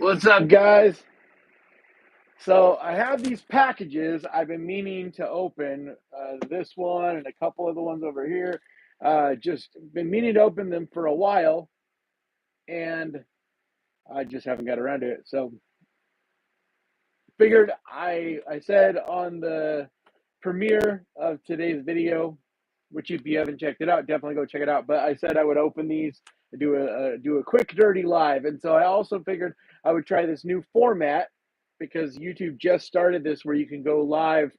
What's up, guys? So I have these packages I've been meaning to open. This one and a couple of the ones over here. Just been meaning to open them for a while, and I just haven't got around to it. So figured I said on the premiere of today's video, which if you haven't checked it out, definitely go check it out. But I said I would open these, do a quick dirty live, and so I also figured I would try this new format because YouTube just started this where you can go live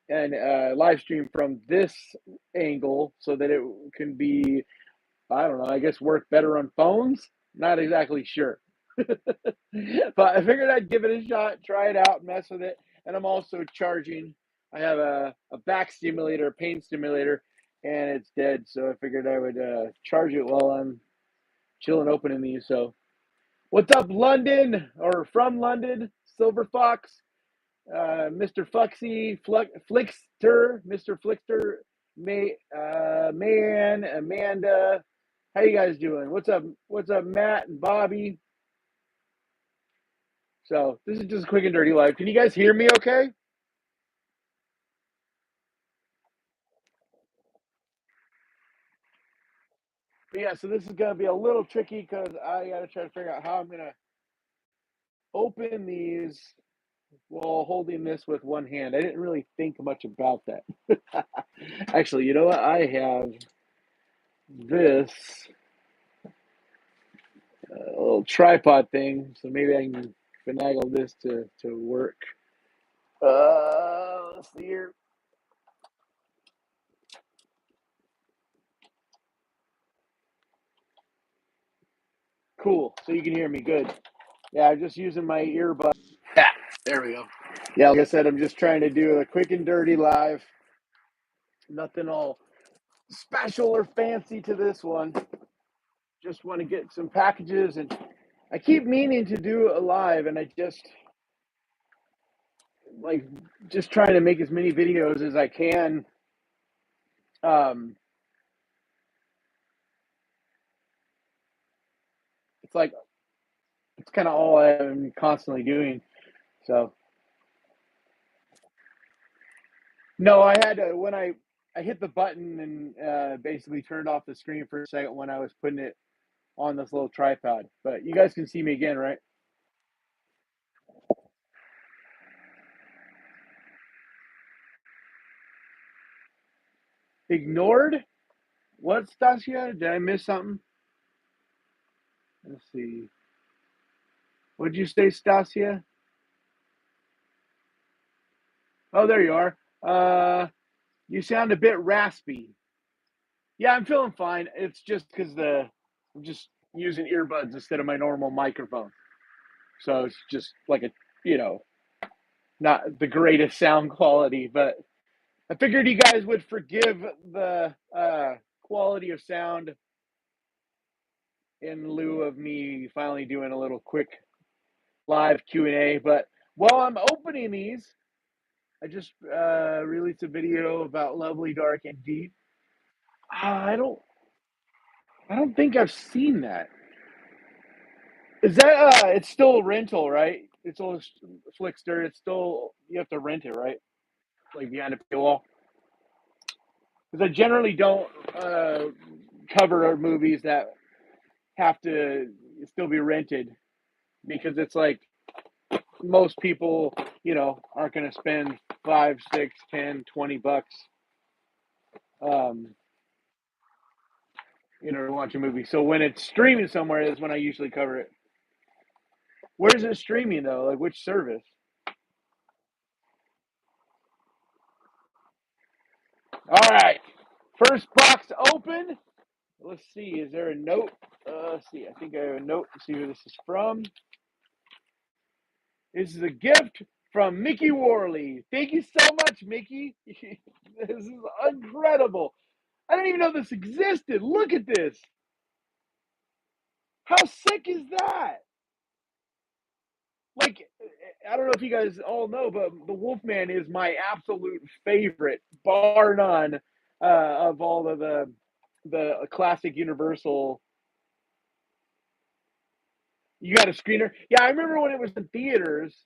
and live stream from this angle so that it can be, I don't know, I guess work better on phones. Not exactly sure. But I figured I'd give it a shot, try it out, mess with it. And I'm also charging. I have a back stimulator, a pain stimulator, and it's dead. So I figured I would charge it while I'm chilling opening these. So, what's up, London or from London? Silver Fox, Mr. Fuxy, Flickster, Mr. Flickster, Man, Amanda. How you guys doing? What's up? What's up, Matt and Bobby? So this is just quick and dirty live. Can you guys hear me okay? But yeah, so this is gonna be a little tricky because I gotta try to figure out how I'm gonna open these while holding this with one hand. I didn't really think much about that. Actually, you know what? I have this little tripod thing, so maybe I can finagle this to work. Let's see here. Cool. So you can hear me good. Yeah, I'm just using my earbud. Yeah, there we go. Yeah, like I said, I'm just trying to do a quick and dirty live. Nothing all special or fancy to this one. Just want to get some packages, and I keep meaning to do a live, and I like just trying to make as many videos as I can. Um, it's like it's kind of all I'm constantly doing. So no, I had to when I hit the button and basically turned off the screen for a second when I was putting it on this little tripod. But you guys can see me again, right? Ignored? What, Stasia? Did I miss something? Let's see. What'd you say, Stasia? Oh, there you are. You sound a bit raspy. Yeah, I'm feeling fine. It's just because I'm just using earbuds instead of my normal microphone, so it's just like a you know not the greatest sound quality. But I figured you guys would forgive the quality of sound in lieu of me finally doing a little quick live Q&A. But while I'm opening these, I just released a video about Lovely Dark and Deep. I don't I don't think I've seen that. Is that it's still a rental, right? It's all Flickster. It's still you have to rent it, right? Like behind a paywall. Because I generally don't cover movies that have to still be rented because it's like most people, aren't going to spend 5, 6, 10, $20 um, to watch a movie. So when it's streaming somewhere is when I usually cover it. Where is it streaming though? Like which service? All right. First box open. Let's see. Is there a note? Let's see. I think I have a note to see who this is from. This is a gift from Mickey Worley. Thank you so much, Mickey. This is incredible. I didn't even know this existed. Look at this. How sick is that? Like, I don't know if you guys all know, but the Wolfman is my absolute favorite, bar none, of all of the classic Universal You got a screener? Yeah, I remember when it was in theaters,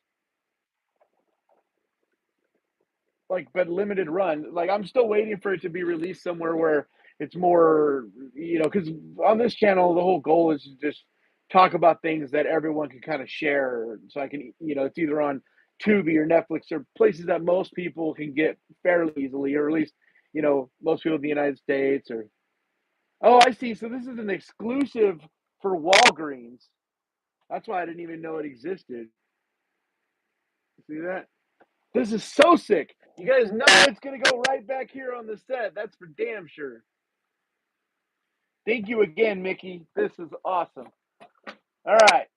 like, but limited run. Like, I'm still waiting for it to be released somewhere where it's more, because on this channel, the whole goal is to just talk about things that everyone can kind of share. So I can, it's either on Tubi or Netflix or places that most people can get fairly easily, or at least, most people in the United States or, oh, I see. So this is an exclusive for Walgreens. That's why I didn't even know it existed. See that? This is so sick. You guys know it's going to go right back here on the set. That's for damn sure. Thank you again, Mickey. This is awesome. All right.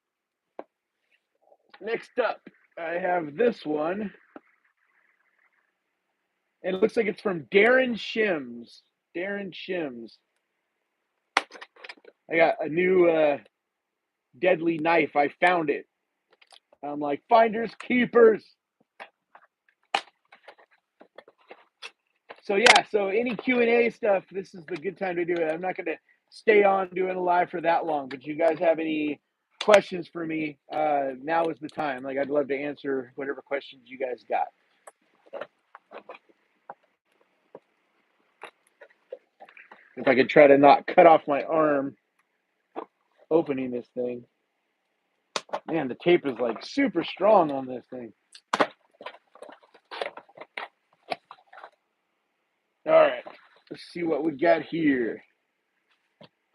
Next up, I have this one. And it looks like it's from Darren Shims. Darren Shims. I got a new deadly knife. I found it. I'm like, finders, keepers. So yeah, so any Q&A stuff, this is the good time to do it. I'm not going to stay on doing a live for that long, but you guys have any questions for me, now is the time. Like, I'd love to answer whatever questions you guys got. If I could try to not cut off my arm opening this thing. Man, the tape is like super strong on this thing. All right, let's see what we got here.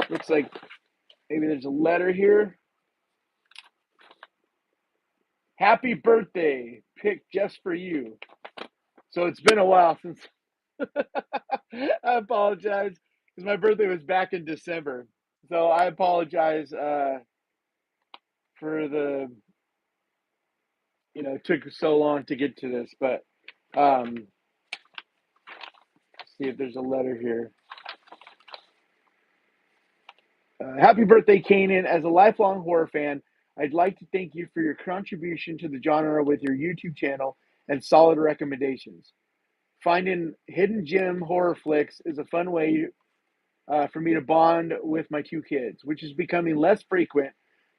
Looks like maybe there's a letter here. Happy birthday, picked just for you. So it's been a while since I apologize because my birthday was back in December. So I apologize for the, it took so long to get to this, but let's see if there's a letter here. Happy birthday, Kanan. As a lifelong horror fan, I'd like to thank you for your contribution to the genre with your YouTube channel and solid recommendations. Finding hidden gem horror flicks is a fun way for me to bond with my two kids, which is becoming less frequent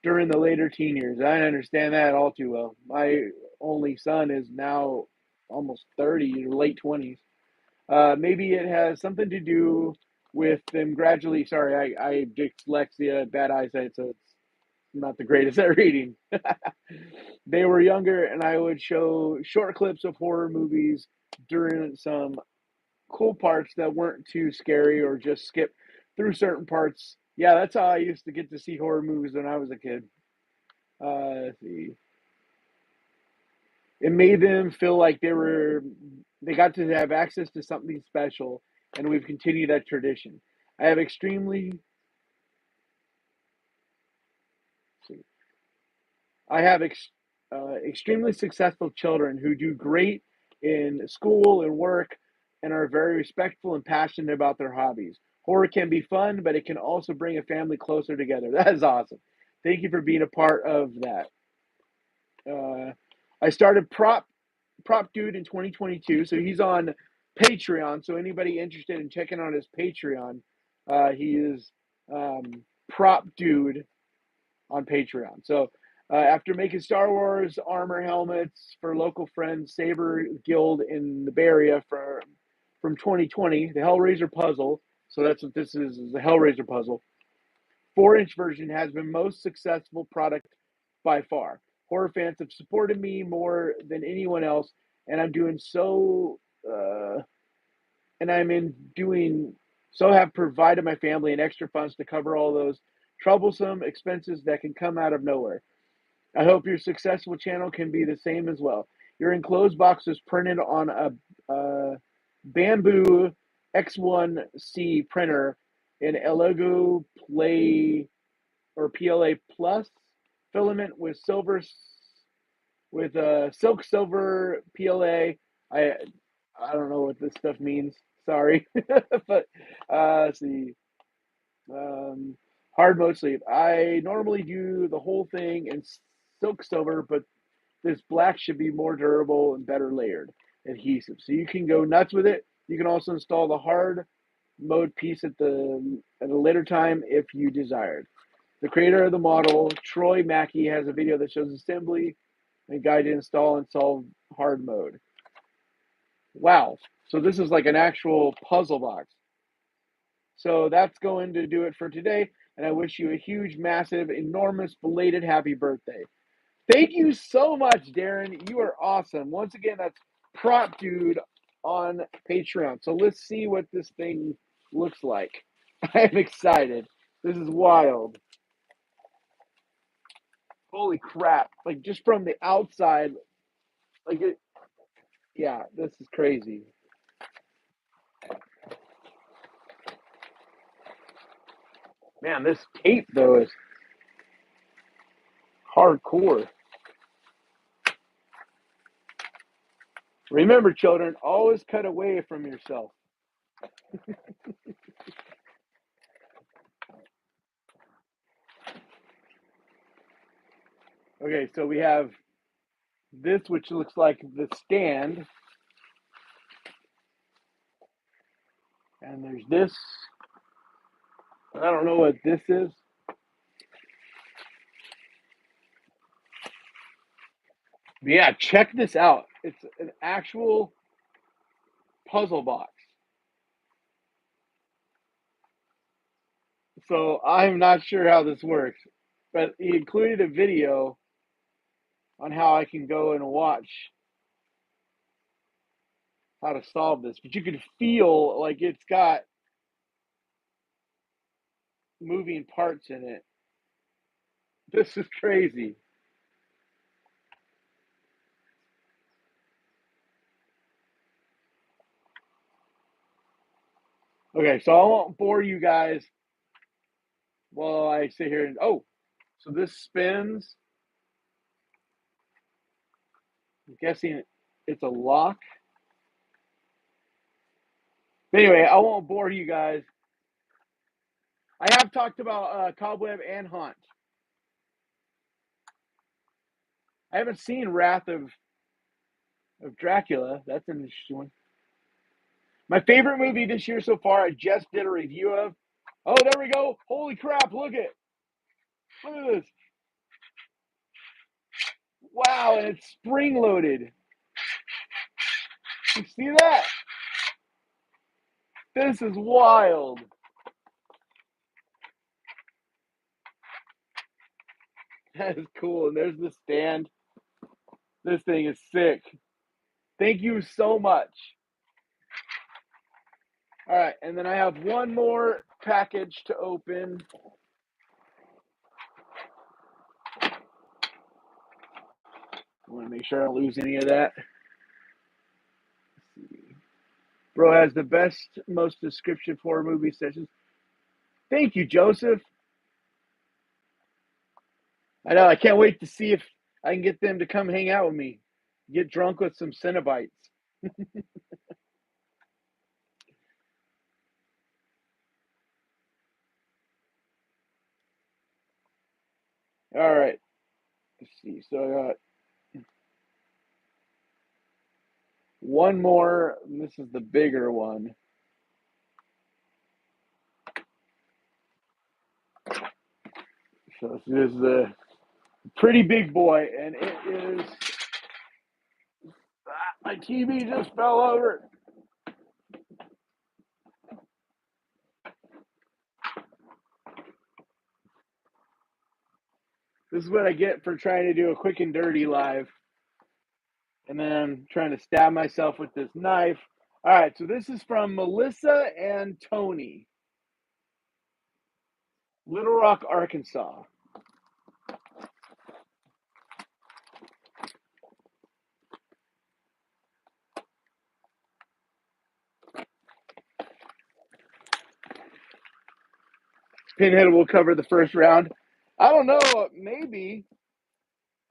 during the later teen years. I understand that all too well. My only son is now almost 30, late 20s. Maybe it has something to do with them gradually. Sorry, I dyslexia, bad eyesight, so it's not the greatest at reading. They were younger, and I would show short clips of horror movies during some cool parts that weren't too scary or just skip through certain parts. Yeah, that's how I used to get to see horror movies when I was a kid. Let's see. It made them feel like they got to have access to something special, and we've continued that tradition. I have extremely I have extremely successful children who do great in school and work and are very respectful and passionate about their hobbies. Horror can be fun, but it can also bring a family closer together. That is awesome. Thank you for being a part of that. Uh, I started Prop Dude in 2022, so he's on Patreon. So anybody interested in checking out his Patreon, he is Prop Dude on Patreon. So after making Star Wars armor helmets for local friends Saber Guild in the Bay Area from 2020, the Hellraiser puzzle. So that's what this is the Hellraiser puzzle. 4-inch version has been most successful product by far. Horror fans have supported me more than anyone else, and I'm doing so. And I'm in doing so have provided my family an extra funds to cover all those troublesome expenses that can come out of nowhere. I hope your successful channel can be the same as well. Your enclosed box is printed on a Bamboo X1C printer in Elegoo Play or PLA Plus filament with silk silver PLA. I don't know what this stuff means. Sorry, but let's see. Um, Hard mode sleeve. I normally do the whole thing in silk silver, but this black should be more durable and better layered adhesive. So you can go nuts with it. You can also install the hard mode piece at a later time if you desired. The creator of the model, Troy Mackey, has a video that shows assembly and guide to install and solve hard mode. Wow. So this is like an actual puzzle box. So that's going to do it for today. And I wish you a huge, massive, enormous, belated happy birthday. Thank you so much, Darren. You are awesome. Once again, that's Prop Dude on Patreon. So let's see what this thing looks like. I'm excited. This is wild. Holy crap. Like, just from the outside, like, it, yeah, this is crazy. Man, this tape, though, is hardcore. Remember, children, always cut away from yourself. Okay, so we have this, which looks like the stand. And there's this. I don't know what this is. But yeah, check this out. It's an actual puzzle box. So I'm not sure how this works, but he included a video on how I can go and watch how to solve this. But you can feel like it's got moving parts in it. This is crazy. Okay, so I won't bore you guys while I sit here and so this spins. I'm guessing it's a lock. Anyway, I won't bore you guys. I have talked about Cobweb and Haunt. I haven't seen Wrath of Dracula. That's an interesting one. My favorite movie this year so far, I just did a review of. Oh, there we go. Holy crap, look at this. Wow, and it's spring loaded. You see that? This is wild. That is cool. And there's the stand. This thing is sick. Thank you so much. All right, and then I have one more package to open. I want to make sure I don't lose any of that. Let's see. Bro has the best, most description for movie sessions. Thank you, Joseph. I know. I can't wait to see if I can get them to come hang out with me. Get drunk with some Cenobites. All right. Let's see. So I got one more. This is the bigger one. So this is the pretty big boy, and it is. My TV just fell over. This is what I get for trying to do a quick and dirty live. And then I'm trying to stab myself with this knife. All right, so this is from Melissa and Tony, Little Rock, Arkansas. Pinhead will cover the first round. I don't know, maybe,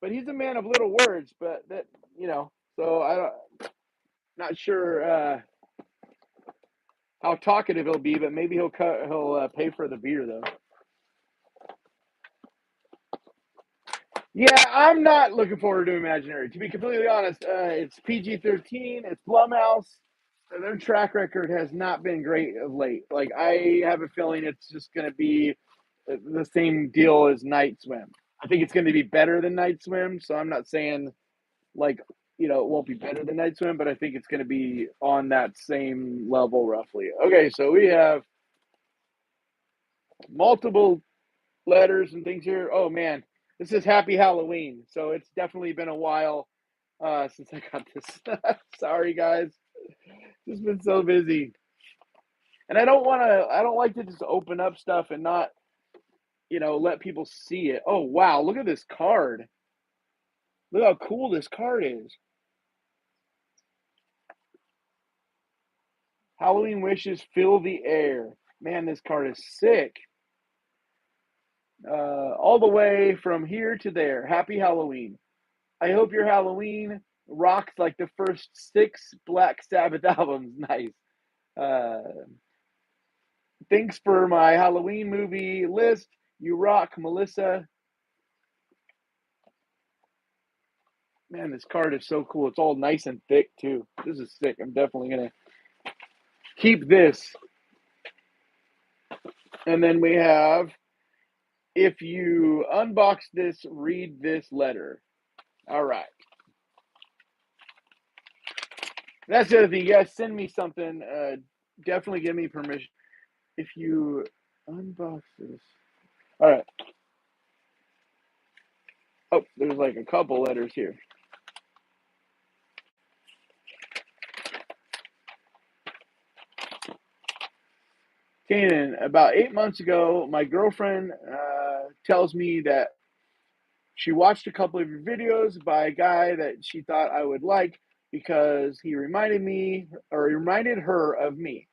but he's a man of little words. But that, so I don't, not sure how talkative he'll be, but maybe he'll pay for the beer though. Yeah, I'm not looking forward to Imaginary. To be completely honest, it's PG-13. It's Blumhouse. Their track record has not been great of late. Like, I have a feeling it's just going to be the same deal as Night Swim. I think it's going to be better than Night Swim, so I'm not saying like it won't be better than Night Swim, but I think it's going to be on that same level roughly. Okay, so we have multiple letters and things here. Oh man, this is Happy Halloween, so it's definitely been a while since I got this. Sorry guys, just been so busy, and I don't want to. I don't like to just open up stuff and not let people see it. Oh wow, look at this card. Look how cool this card is. Halloween wishes fill the air. Man, this card is sick. All the way from here to there. Happy Halloween. I hope your Halloween rocks like the first 6 Black Sabbath albums. Nice. Uh, thanks for my Halloween movie list. You rock, Melissa. Man, this card is so cool. It's all nice and thick, too. This is sick. I'm definitely going to keep this. And then we have, if you unbox this, read this letter. All right. That's the other thing. You guys send me something. Definitely give me permission. If you unbox this. All right. Oh, there's like a couple letters here. Kanan, about 8 months ago, my girlfriend tells me that she watched a couple of your videos by a guy that she thought I would like because he reminded her of me.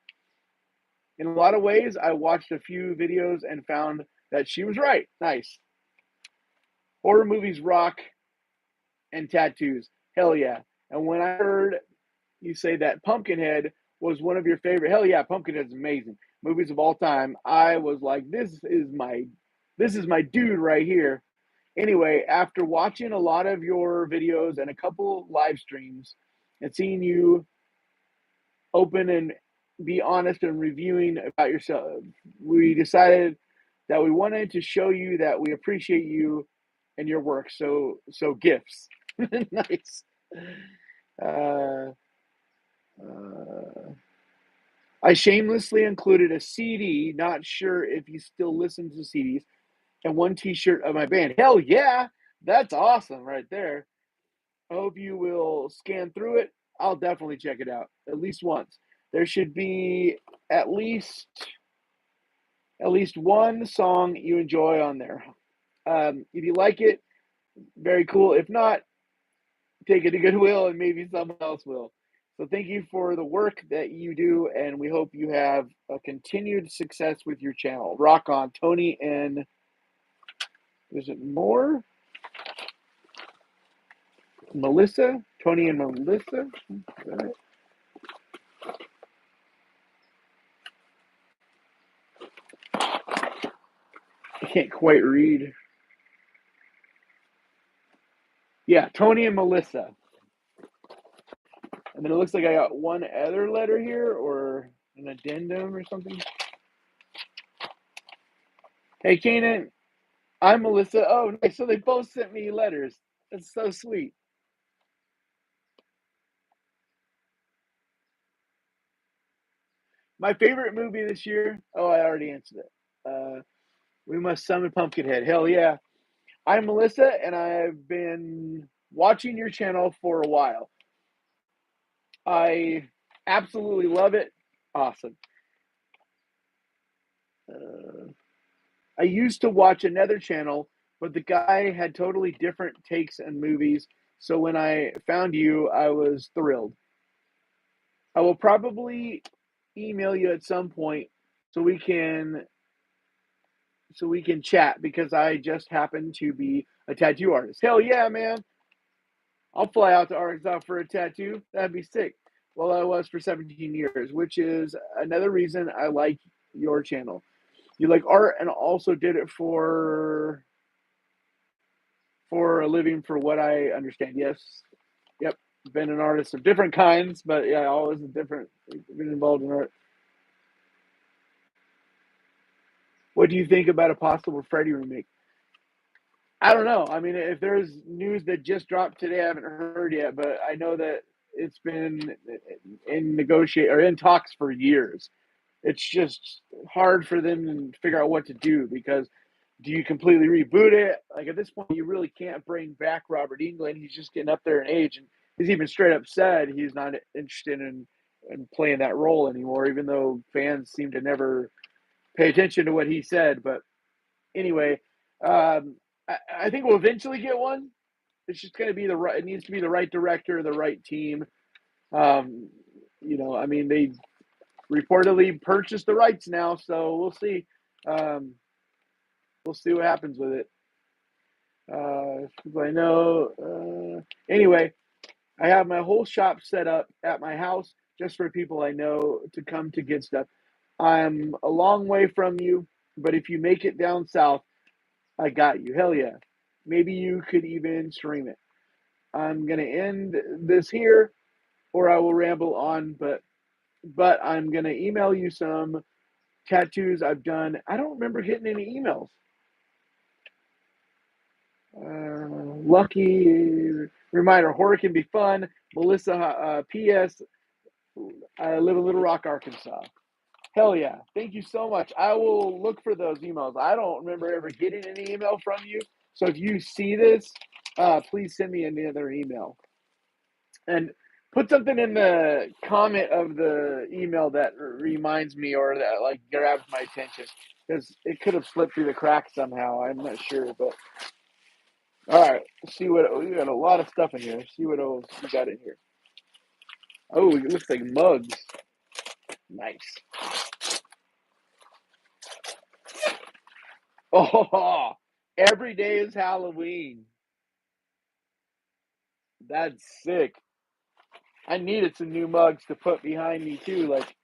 In a lot of ways, I watched a few videos and found that she was right. Nice. Horror movies rock and tattoos. Hell yeah. And when I heard you say that Pumpkinhead was one of your favorite, hell yeah, Pumpkinhead is amazing. Movies of all time. I was like, this is my dude right here. Anyway, after watching a lot of your videos and a couple live streams and seeing you open and be honest and reviewing about yourself, we decided that we wanted to show you that we appreciate you and your work. So gifts. Nice. Uh, I shamelessly included a CD, not sure if you still listen to CDs, and one t-shirt of my band. Hell yeah, that's awesome right there. I hope you will scan through it. I'll definitely check it out at least once. There should be at least one song you enjoy on there. If you like it, very cool. If not, take it to Goodwill and maybe someone else will. So thank you for the work that you do, and we hope you have a continued success with your channel. Rock on, Tony and is it more? Melissa? Tony and Melissa? Right. I can't quite read. Yeah, Tony and Melissa. And then it looks like I got one other letter here or an addendum or something. Hey, Kanan, I'm Melissa. Oh, nice. So they both sent me letters. That's so sweet. My favorite movie this year. Oh, I already answered it. We Must Summon Pumpkinhead. Hell yeah. I'm Melissa, and I've been watching your channel for a while. I absolutely love it. Awesome. I used to watch another channel, but the guy had totally different takes and movies. So when I found you, I was thrilled. I will probably email you at some point so we can chat because I just happen to be a tattoo artist. Hell yeah, man. I'll fly out to Arkansas for a tattoo. That'd be sick. Well, I was for 17 years, which is another reason I like your channel. You like art and also did it for a living, for what I understand. Yes. Yep. Been an artist of different kinds, but yeah, been involved in art. What do you think about a possible Freddy remake? I don't know. I mean, if there's news that just dropped today, I haven't heard yet, but I know that it's been in negotiate or in talks for years. It's just hard for them to figure out what to do because do you completely reboot it? Like at this point, you really can't bring back Robert Englund. He's just getting up there in age, and he's even straight up said he's not interested in playing that role anymore, even though fans seem to never pay attention to what he said. But anyway, I think we'll eventually get one. It's just going to be the right. It needs to be the right director, the right team. Um, I mean, they reportedly purchased the rights now, so we'll see. We'll see what happens with it. I know. Anyway, I have my whole shop set up at my house just for people I know to come to get stuff. I'm a long way from you, but if you make it down south, I got you. Hell yeah. Maybe you could even stream it. I'm gonna end this here, or I will ramble on, but I'm gonna email you some tattoos I've done. I don't remember getting any emails. Lucky reminder: horror can be fun. Melissa, P.S. I live in Little Rock, Arkansas. Hell yeah! Thank you so much. I will look for those emails. I don't remember ever getting any email from you. So if you see this, please send me another email and put something in the comment of the email that reminds me or that like grabs my attention because it could have slipped through the cracks somehow. I'm not sure, but all right. See what we got. A lot of stuff in here. See what else we got in here. Oh, it looks like mugs. Nice. Oh, every day is Halloween. That's sick. I needed some new mugs to put behind me too. Like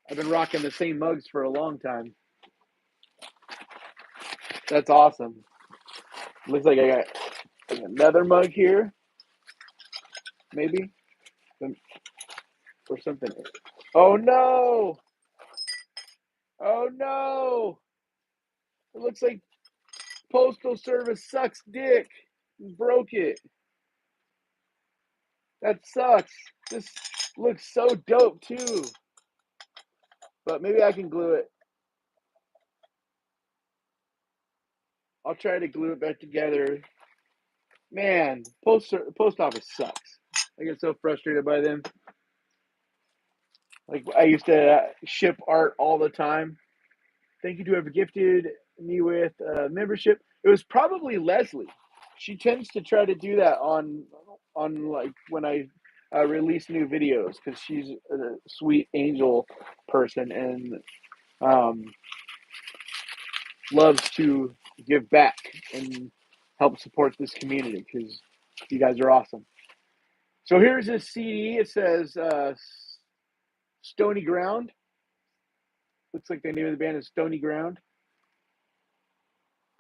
I've been rocking the same mugs for a long time. That's awesome. Looks like I got another mug here, maybe, or something. Oh no! Oh no! It looks like Postal Service sucks dick. Broke it. That sucks. This looks so dope too. But maybe I can glue it. I'll try to glue it back together. Man, post office sucks. I get so frustrated by them. Like I used to ship art all the time. Thank you to whoever gifted me with membership. It was probably Leslie. She tends to try to do that on like when I release new videos because she's a sweet angel person and um, loves to give back and help support this community because you guys are awesome. So here's this CD. It says Stony Ground. Looks like the name of the band is Stony Ground.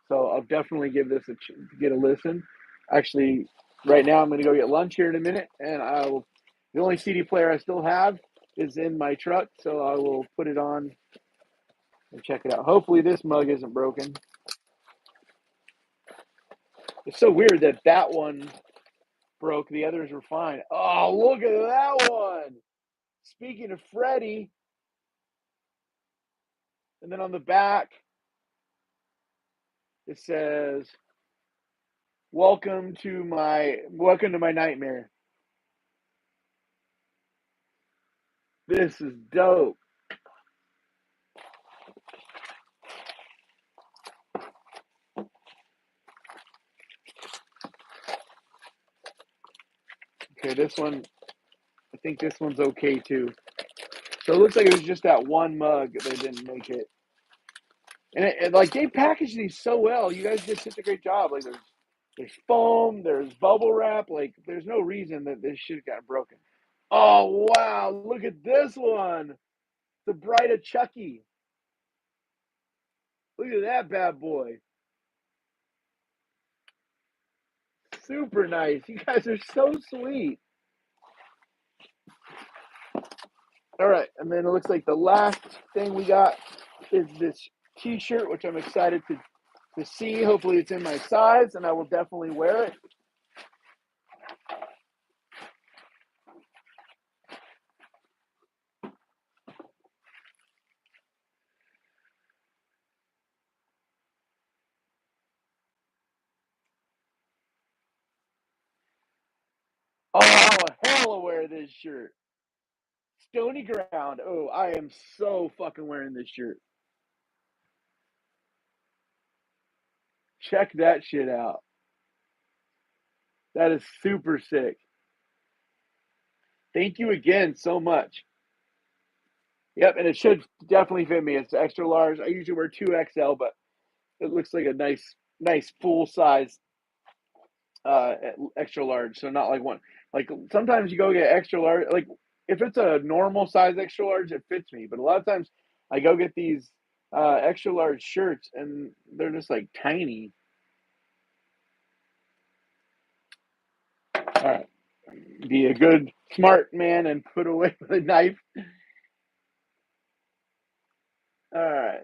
So I'll definitely give this get a listen. Actually, right now I'm going to go get lunch here in a minute, and I will. The only CD player I still have is in my truck, so I will put it on and check it out. Hopefully, this mug isn't broken. It's so weird that that one broke. The others were fine. Oh, look at that one. Speaking of Freddy, and then on the back it says, welcome to my nightmare." This is dope. Okay, this one, I think this one's okay too. So it looks like it was just that one mug that didn't make it. And like they packaged these so well. You guys did such a great job. Like there's foam, there's bubble wrap. Like there's no reason that this shit got broken. Oh wow! Look at this one. The Bride of Chucky. Look at that bad boy. Super nice. You guys are so sweet. All right, and then it looks like the last thing we got is this t-shirt, which I'm excited to see. Hopefully it's in my size, and I will definitely wear it. Oh, hell of wear this shirt. Stony Ground. Oh, I am so fucking wearing this shirt. Check that shit out. That is super sick. Thank you again so much. Yep, and it should definitely fit me. It's extra large. I usually wear 2XL, but it looks like a nice full size extra large. So not like one. Like sometimes you go get extra large. Like if it's a normal size extra large, it fits me. But a lot of times I go get these extra large shirts, and they're just like tiny. All right, be a good smart man and put away the knife. All right.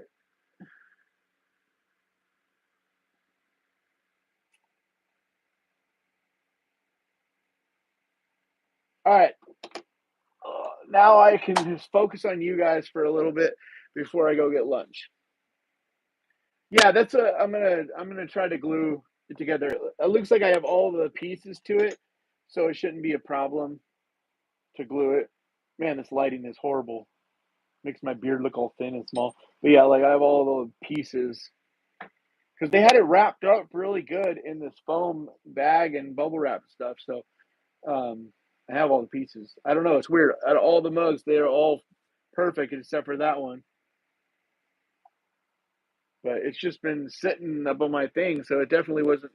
All right. Now I can just focus on you guys for a little bit before I go get lunch. Yeah, that's a. I'm gonna try to glue it together. It looks like I have all the pieces to it, so it shouldn't be a problem to glue it. Man, this lighting is horrible. Makes my beard look all thin and small. But yeah, like I have all the pieces because they had it wrapped up really good in this foam bag and bubble wrap stuff. So I have all the pieces. I don't know. It's weird. Out of all the mugs, they are all perfect except for that one. But it's just been sitting up on my thing, so it definitely wasn't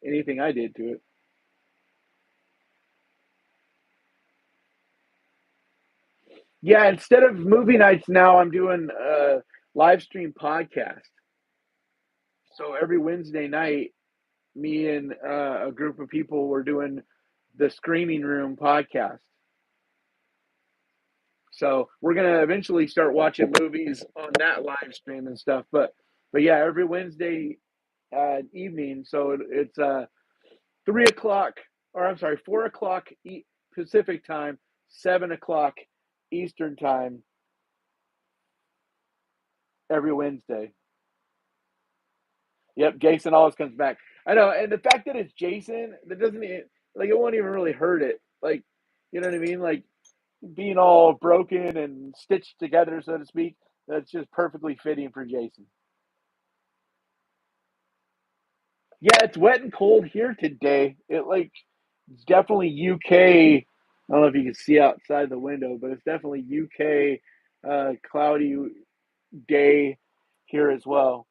anything I did to it. Yeah, instead of movie nights now, I'm doing a live stream podcast. So every Wednesday night, me and a group of people were doing the Screaming Room podcast. So we're gonna eventually start watching movies on that live stream and stuff. But yeah, every Wednesday evening. So it's 3 o'clock, or I'm sorry, 4 o'clock Pacific time, 7 o'clock Eastern time every Wednesday. Yep, Jason always comes back. I know, and the fact that it's Jason, that doesn't like it won't even really hurt it. Like, you know what I mean? Like being all broken and stitched together, so to speak. That's just perfectly fitting for Jason. Yeah, it's wet and cold here today. It's definitely UK. I don't know if you can see outside the window, but it's definitely UK cloudy day here as well.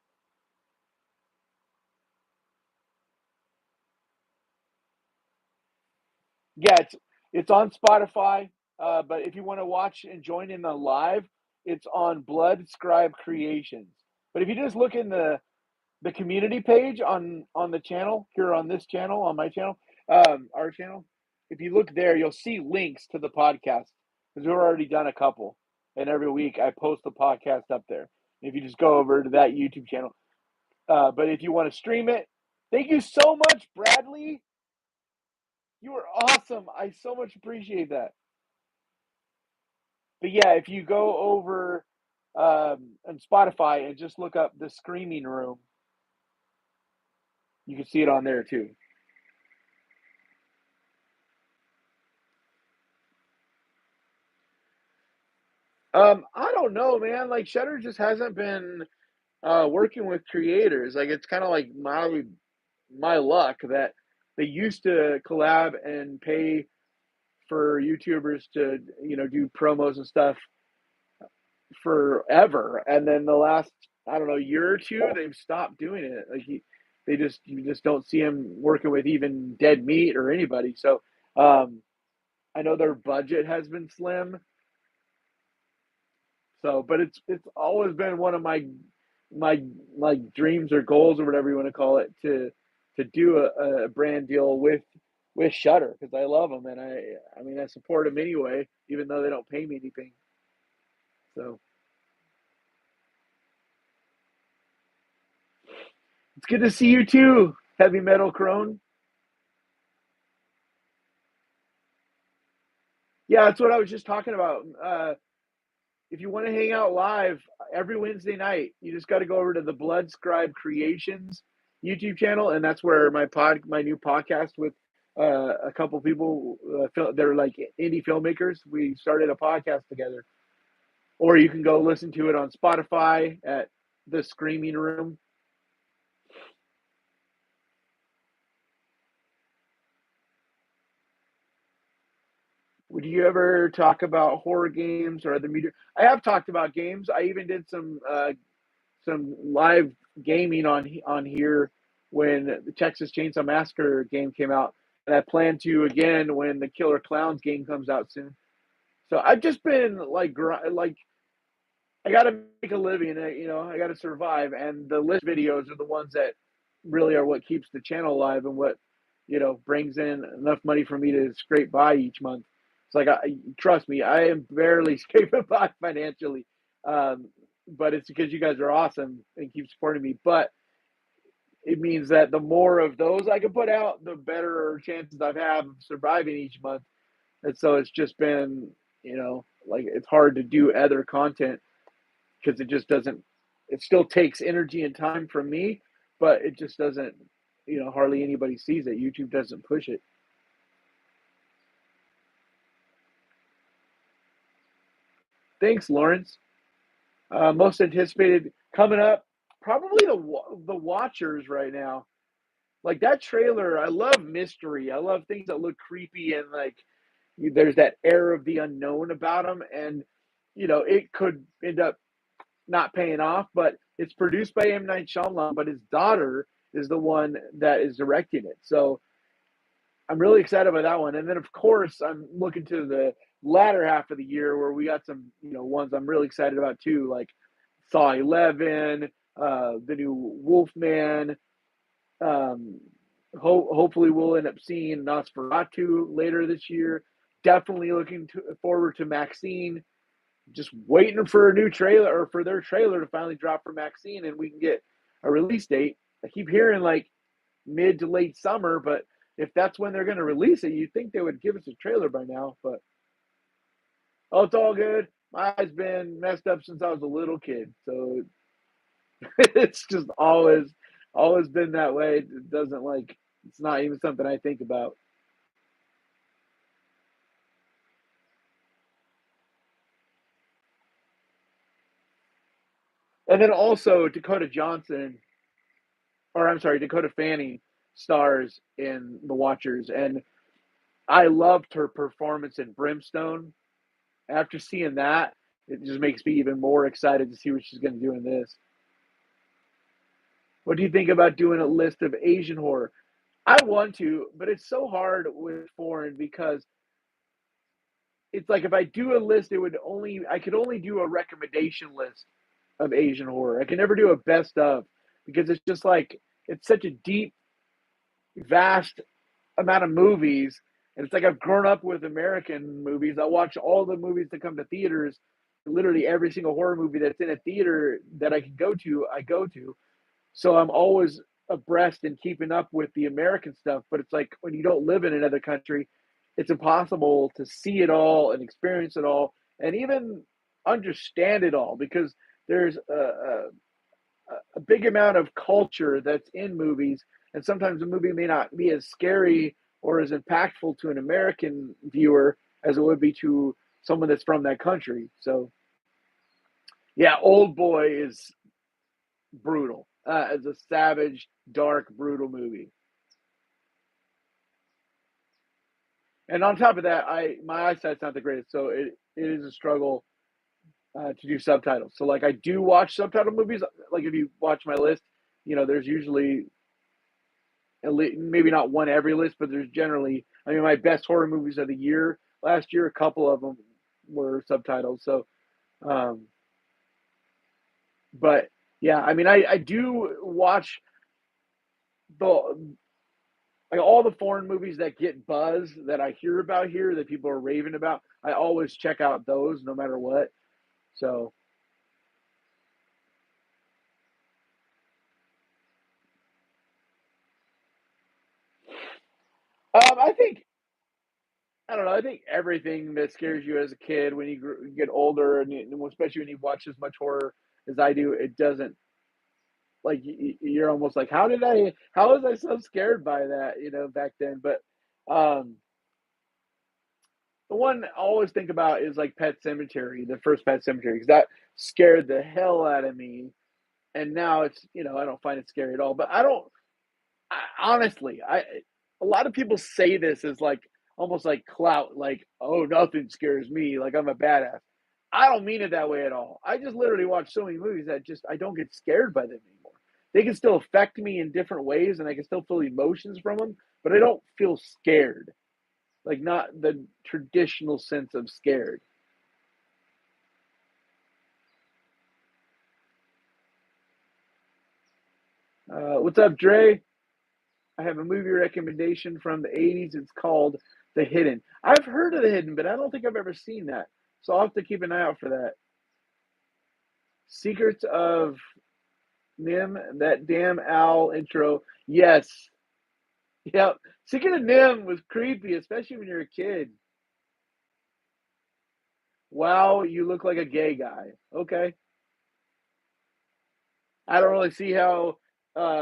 Yeah, it's on Spotify. But if you want to watch and join in the live, it's on Blood Scribe Creations. But if you just look in the community page on the channel here on this channel on my channel, our channel, if you look there, you'll see links to the podcast because we've already done a couple, and every week I post the podcast up there. If you just go over to that YouTube channel, but if you want to stream it, thank you so much, Bradley. You are awesome. I so much appreciate that. But yeah, if you go over on Spotify and just look up the Screaming Room, you can see it on there too. I don't know, man. Like Shutter just hasn't been working with creators. Like it's kind of like my luck that they used to collab and pay for YouTubers to do promos and stuff forever, and then the last I don't know year or two they've stopped doing it. Like you just don't see him working with even Dead Meat or anybody. So um, I know their budget has been slim. So, but it's always been one of my like dreams or goals or whatever you want to call it to do a brand deal with Shutter because I love them and I mean I support them anyway, even though they don't pay me anything. So It's good to see you too, Heavy Metal Crone. Yeah, that's what I was just talking about. If you want to hang out live every Wednesday night, you just got to go over to the Blood Scribe Creations YouTube channel, and that's where my new podcast with a couple people, they're like indie filmmakers. We started a podcast together, or you can go listen to it on Spotify at the Screaming Room. Would you ever talk about horror games or other media? I have talked about games. I even did some live gaming on here when the Texas Chainsaw Massacre game came out, and I plan to again when the Killer Clowns game comes out soon. So I've just been like I got to make a living, I got to survive, and the list videos are the ones that really are what keeps the channel alive and what brings in enough money for me to scrape by each month. It's like trust me, I am barely scraping by financially, um, but it's because you guys are awesome and keep supporting me. But it means that the more of those I can put out, the better chances I have of surviving each month. And so it's just been, like it's hard to do other content because it just doesn't. It still takes energy and time from me, but it just doesn't. Hardly anybody sees it. YouTube doesn't push it. Thanks, Lawrence. Most anticipated coming up, probably the Watchers right now. Like that trailer, I love mystery. I love things that look creepy and like there's that air of the unknown about them, and it could end up not paying off. But it's produced by M Night Shyamalan, but his daughter is the one that is directing it. So I'm really excited about that one. And then of course I'm looking to the latter half of the year where we got some ones I'm really excited about too, like Saw 11, the new Wolfman. Um, Hopefully we'll end up seeing Nosferatu later this year. Definitely looking forward to Maxine. Just waiting for a new trailer or for their trailer to finally drop for Maxine and we can get a release date. I keep hearing like mid to late summer, but if that's when they're going to release it, you'd think they would give us a trailer by now. But it's all good. My eye's been messed up since I was a little kid, so it's just always been that way. It doesn't like it's not even something I think about. And then also Dakota Johnson, or I'm sorry, Dakota Fanning stars in The Watchers, and I loved her performance in Brimstone. After seeing that, it just makes me even more excited to see what she's going to do in this. What do you think about doing a list of Asian horror? I want to, but it's so hard with foreign because it's like if I do a list, I could only do a recommendation list of Asian horror. I can never do a best of because it's just like it's such a deep, vast amount of movies. And it's like I've grown up with American movies. I watch all the movies that come to theaters. Literally every single horror movie that's in a theater that I can go to, I go to. So I'm always abreast and keeping up with the American stuff. But it's like when you don't live in another country, it's impossible to see it all and experience it all and even understand it all because there's a big amount of culture that's in movies. And sometimes a movie may not be as scary or as impactful to an American viewer as it would be to someone that's from that country. So, yeah, Old Boy is brutal. As a savage, dark, brutal movie. And on top of that, I my eyesight's not the greatest, so it is a struggle to do subtitles. So like I do watch subtitle movies. Like if you watch my list, there's usually maybe not one every list, but there's generally. I mean, my best horror movies of the year last year, a couple of them were subtitles. So, um, but yeah, I mean, I do watch the like all the foreign movies that get buzz that I hear about here that people are raving about. I always check out those no matter what. So I don't know. I think everything that scares you as a kid when you get older, and especially when you watch as much horror as I do, it doesn't like you're almost like, how was I so scared by that, back then? But um, the one I always think about is like Pet Cemetery, the first Pet Cemetery, because that scared the hell out of me. And now I don't find it scary at all. But I don't, honestly, a lot of people say this as like almost like clout, like, oh, nothing scares me, like I'm a badass. I don't mean it that way at all. I just literally watch so many movies that just I don't get scared by them anymore. They can still affect me in different ways, and I can still feel emotions from them, but I don't feel scared. Like not the traditional sense of scared. What's up, Dre? I have a movie recommendation from the 80s. It's called The Hidden. I've heard of The Hidden, but I don't think I've ever seen that. So I'll have to keep an eye out for that. Secrets of Nim, that damn owl intro. Yes. Yep. Secret of Nim was creepy, especially when you're a kid. Wow, you look like a gay guy. Okay. I don't really see how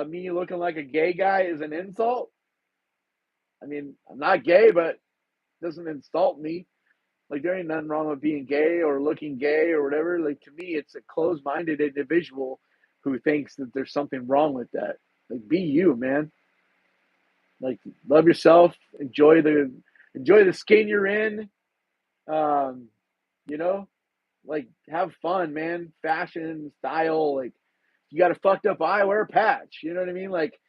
me looking like a gay guy is an insult. I mean, I'm not gay, but it doesn't insult me. Like there ain't nothing wrong with being gay or looking gay or whatever. Like to me, it's a closed-minded individual who thinks that there's something wrong with that. Like be you, man. Like love yourself, enjoy the skin you're in. Um, you know, like have fun, man. Fashion, style, like you got a fucked up eye, wear a patch. You know what I mean? Like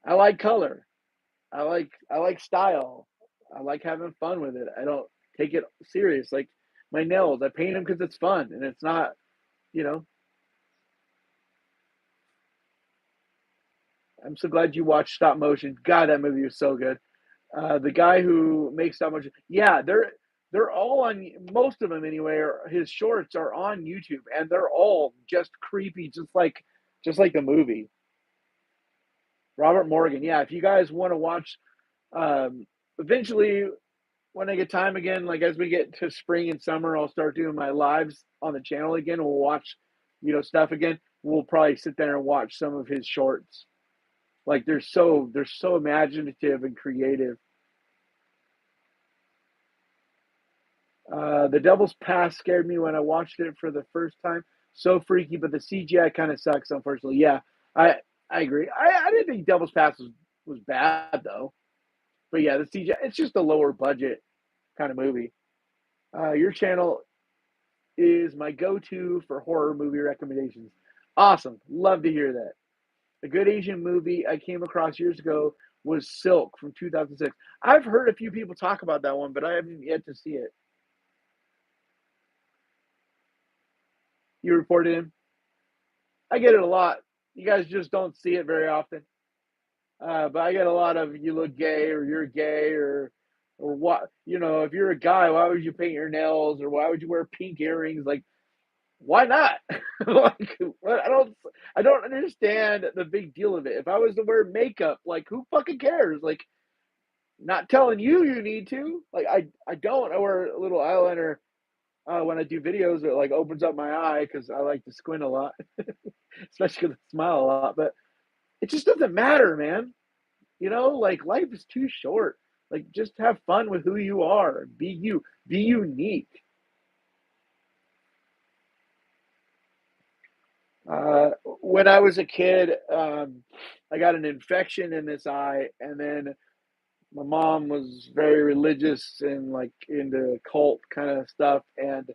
I like color. I like style. I like having fun with it. I don't take it serious. Like my nails, I paint them because it's fun and it's not, you know. I'm so glad you watched stop motion. God, that movie was so good. The guy who makes stop motion, yeah, they're all on most of them anyway. Or his shorts are on YouTube, and they're all just creepy, just like the movie. Robert Morgan, yeah. If you guys want to watch, eventually when I get time again, like as we get to spring and summer, I'll start doing my lives on the channel again. We'll watch, stuff again. We'll probably sit there and watch some of his shorts. Like they're so imaginative and creative. The Devil's Pass scared me when I watched it for the first time. So freaky, but the CGI kind of sucks, unfortunately. Yeah, I agree. I didn't think Devil's Pass was bad though. But yeah, the CGI, it's just a lower budget kind of movie. Your channel is my go-to for horror movie recommendations. Awesome. Love to hear that. A good Asian movie I came across years ago was Silk from 2006. I've heard a few people talk about that one, but I haven't yet to see it. You reported him? I get it a lot. You guys just don't see it very often. But I get a lot of you look gay or you're gay or what, if you're a guy, why would you paint your nails or why would you wear pink earrings? Like why not? Like, I don't understand the big deal of it. If I was to wear makeup, like who fucking cares? Like, not telling you need to. Like, I don't. I wear a little eyeliner when I do videos. It like opens up my eye because I like to squint a lot, especially because I smile a lot. But it just doesn't matter, man. Like life is too short. Like, just have fun with who you are. Be you. Be unique. When I was a kid, I got an infection in this eye, and then my mom was very religious and like into cult kind of stuff, and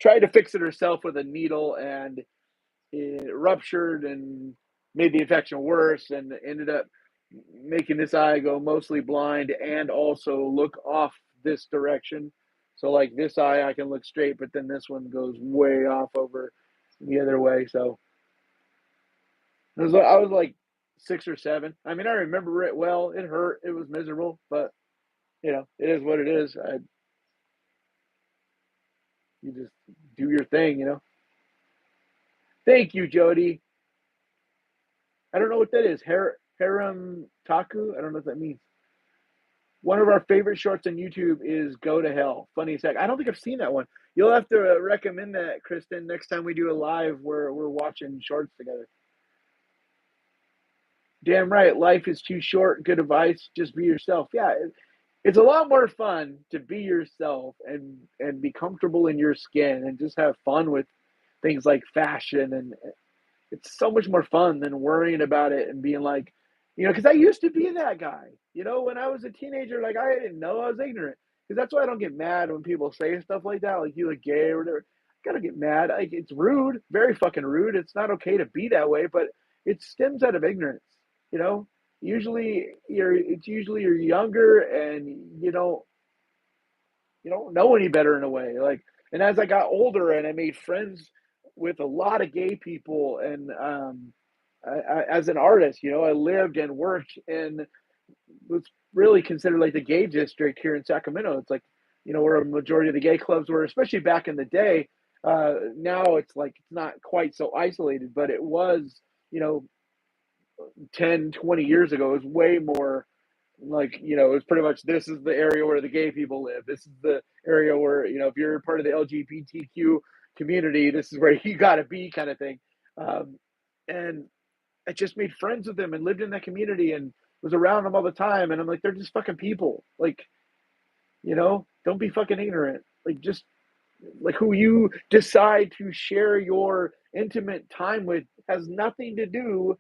tried to fix it herself with a needle, and it ruptured and made the infection worse, and ended up making this eye go mostly blind and also look off this direction. So like this eye, I can look straight, but then this one goes way off over the other way. So I was like 6 or 7. I mean, I remember it well. It hurt. It was miserable, but it is what it is. You just do your thing. Thank you, Jody. I don't know what that is. Harem taku. I don't know what that means. One of our favorite shorts on YouTube is "Go to Hell." Funny as heck. I don't think I've seen that one. You'll have to recommend that, Kristen, next time we do a live where we're watching shorts together. Damn right. Life is too short. Good advice. Just be yourself. Yeah, it's a lot more fun to be yourself and be comfortable in your skin and just have fun with things like fashion, and it's so much more fun than worrying about it and being like, because I used to be that guy. When I was a teenager, like I didn't know, I was ignorant. Because that's why I don't get mad when people say stuff like that, like you look gay or whatever. I gotta get mad. Like it's rude, very fucking rude. It's not okay to be that way, but it stems out of ignorance. You know, usually you're younger and you don't know any better in a way. Like, and as I got older and I made friends with a lot of gay people, and as an artist, I lived and worked in what's really considered like the gay district here in Sacramento. It's like, where a majority of the gay clubs were, especially back in the day. Now it's like it's not quite so isolated, but it was, you know, 10, 20 years ago. It was way more like, it was pretty much this is the area where the gay people live. This is the area where, if you're part of the LGBTQ community, this is where you got to be, kind of thing. And I just made friends with them and lived in that community and was around them all the time. And I'm like, they're just fucking people. Like, don't be fucking ignorant. Like, just like who you decide to share your intimate time with has nothing to do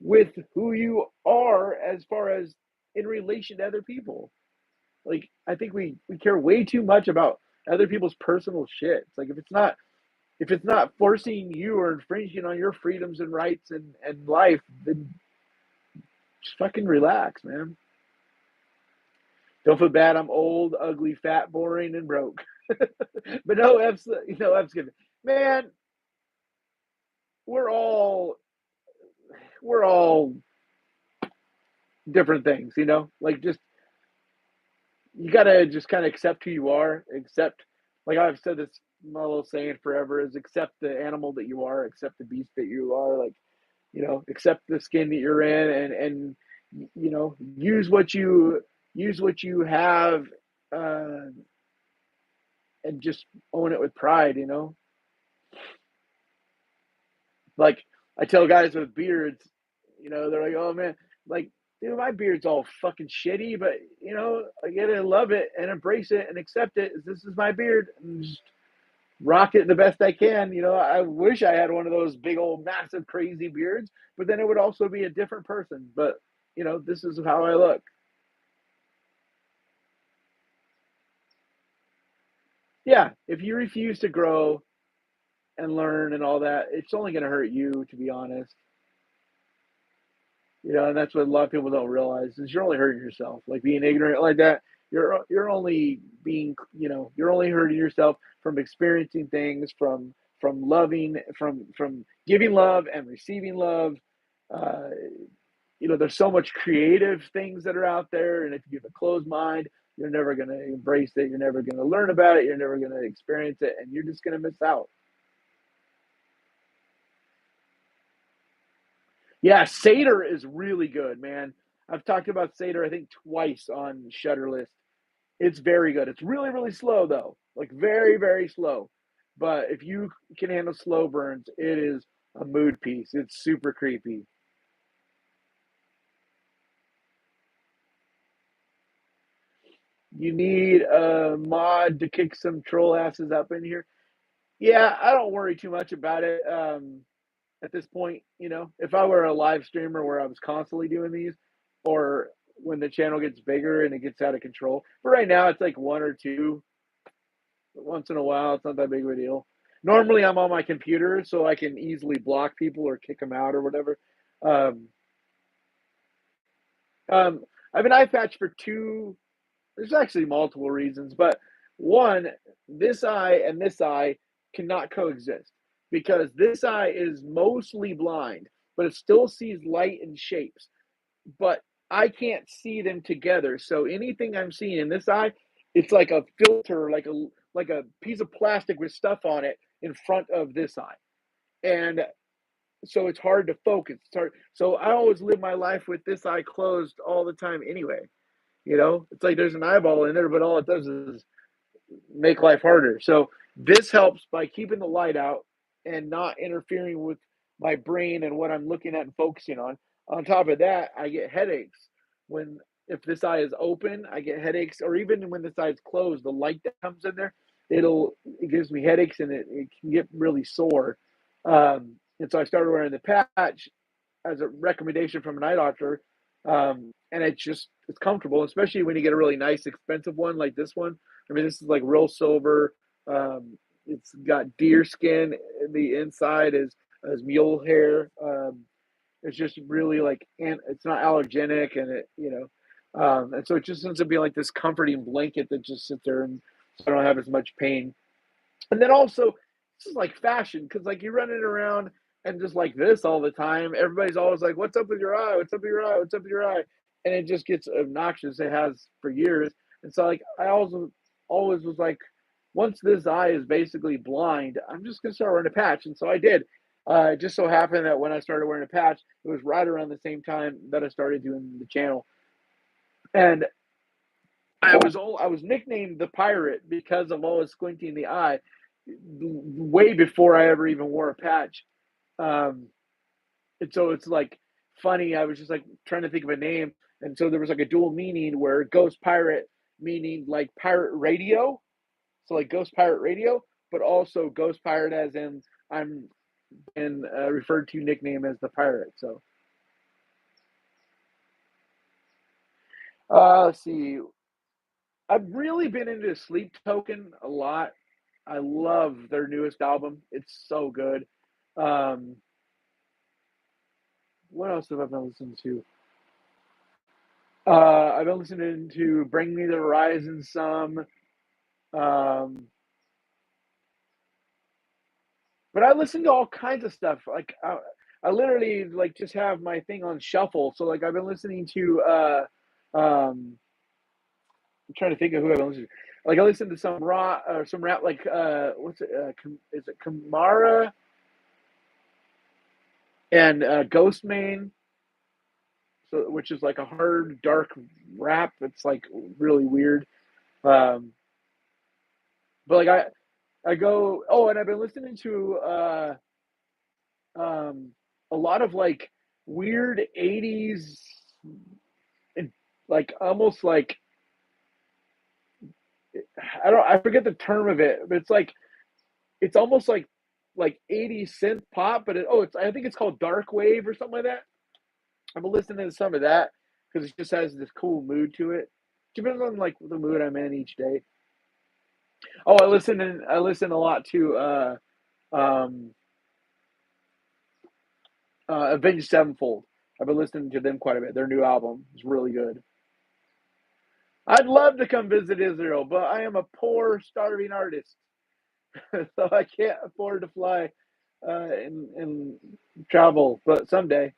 with who you are as far as in relation to other people. Like, I think we care way too much about other people's personal shit. It's like if it's not forcing you or infringing on your freedoms and rights and life, then just fucking relax, man. Don't feel bad. I'm old, ugly, fat, boring, and broke. But no, F's kidding. Man, we're all we're all different things, Like, just you gotta just kind of accept who you are. Accept, like I've said this, my little saying forever is accept the animal that you are, accept the beast that you are. Like, accept the skin that you're in, and use what you have, uh, and just own it with pride. Like I tell guys with beards, they're like, "Oh man, like, dude, my beard's all fucking shitty, but I gotta love it and embrace it and accept it. This is my beard, and just rock it the best I can." I wish I had one of those big old massive crazy beards, but then it would also be a different person. But this is how I look. Yeah, if you refuse to grow and learn and all that, it's only gonna hurt you, to be honest. And that's what a lot of people don't realize is you're only hurting yourself. Like being ignorant like that, you're only you're only hurting yourself from experiencing things, from loving, from giving love and receiving love. Uh, there's so much creative things that are out there, and if you have a closed mind, you're never gonna embrace it. You're never gonna learn about it. You're never gonna experience it, and you're just gonna miss out. Yeah, Seder is really good, man. I've talked about Seder, I think, twice on Shutterlist. It's very good. It's really, really slow though, like very, very slow. But if you can handle slow burns, it is a mood piece. It's super creepy. You need a mod to kick some troll asses up in here. Yeah, I don't worry too much about it. At this point, if I were a live streamer where I was constantly doing these, or when the channel gets bigger and it gets out of control. But right now, it's like one or two once in a while. It's not that big of a deal. Normally, I'm on my computer, so I can easily block people or kick them out or whatever. Um, I've been eye patched for two. There's actually multiple reasons, but one, this eye and this eye cannot coexist because this eye is mostly blind, but it still sees light and shapes. But I can't see them together. So anything I'm seeing in this eye, it's like a filter, like a piece of plastic with stuff on it in front of this eye. And so it's hard to focus. It's hard. So I always live my life with this eye closed all the time anyway. You know, it's like there's an eyeball in there, but all it does is make life harder. So this helps by keeping the light out and not interfering with my brain and what I'm looking at and focusing on. On top of that, I get headaches when if this eye is open, I get headaches, or even when this eye is closed, the light that comes in there, it gives me headaches and it can get really sore. And so I started wearing the patch as a recommendation from an eye doctor. And it's comfortable, especially when you get a really nice, expensive one like this one. I mean, this is like real silver. It's got deer skin. The inside is mule hair. It's just really like, and it's not allergenic, and and so it just ends up being like this comforting blanket that just sits there, and so I don't have as much pain. And then also, this is like fashion because like you're running around and just like this all the time. Everybody's always like, "What's up with your eye? What's up with your eye? What's up with your eye?" And it just gets obnoxious. It has for years. And so like I also always was like, once this eye is basically blind, I'm just gonna start wearing a patch. And so I did. It just so happened that when I started wearing a patch, it was right around the same time that I started doing the channel. And I was nicknamed the pirate because of always squinting the eye way before I ever even wore a patch. Um, and so it's like funny. I was just like trying to think of a name, and so there was like a dual meaning where Ghost Pirate meaning like pirate radio, so like Ghost Pirate Radio, but also Ghost Pirate as in I'm been referred to nickname as the pirate. So let's see. I've really been into Sleep Token a lot. I love their newest album. It's so good. Um, what else have I been listening to? I've been listening to Bring Me the Horizon some. Um, but I listen to all kinds of stuff. Like I literally like just have my thing on shuffle. So like I've been listening to I'm trying to think of who I've been listening to. Like I listened to some raw or some rap like what's it is it Kamara and Ghostmane, so which is like a hard dark rap that's like really weird. Um, but like I go and I've been listening to um a lot of like weird 80s and like almost like I forget the term of it, but it's almost like 80s synth pop, but I think it's called dark wave or something like that. I've been listening to some of that because it just has this cool mood to it. Depends on like the mood I'm in each day. Oh, I listen a lot to um Avenged Sevenfold. I've been listening to them quite a bit. Their new album is really good. I'd love to come visit Israel, but I am a poor, starving artist, so I can't afford to fly and travel. But someday.